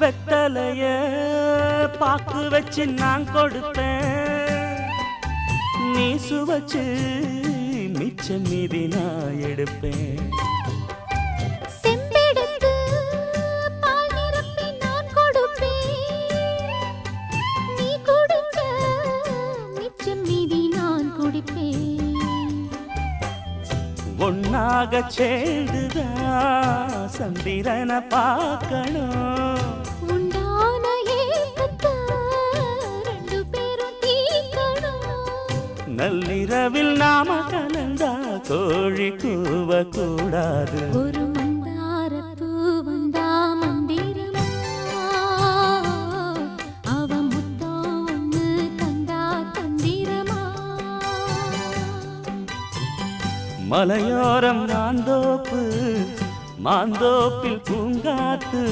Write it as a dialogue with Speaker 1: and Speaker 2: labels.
Speaker 1: வெத்தலைய பாக்கு வச்சு நான் கொடுப்பேன், நீ சுவச்சு மிச்சம் மீதி நான் எடுப்பேன்.
Speaker 2: செம்பெடுத்து பால் நிரப்பி நான் கொடுப்பேன், நீ குடிச்ச மிச்சம் மீதி நான் குடிப்பேன்.
Speaker 1: ஒன்னாக சேர்ந்துதான் சந்திரனை பார்க்கணும்,
Speaker 2: உண்டான ஏக்கத்தை ரெண்டு பேரும் தீர்க்கணும்.
Speaker 1: நள்ளிரவில் நாம கலந்தா கோழி கூவக்கூடாது.
Speaker 2: ஒரு மந்தாரப்பூ வந்தா மந்திரமா, அவ முத்தம் ஒண்ணு தந்தா தந்திரமா.
Speaker 1: மலையோரம் மாந்தோப்பு, மாந்தோப்பில் பூங்காத்து,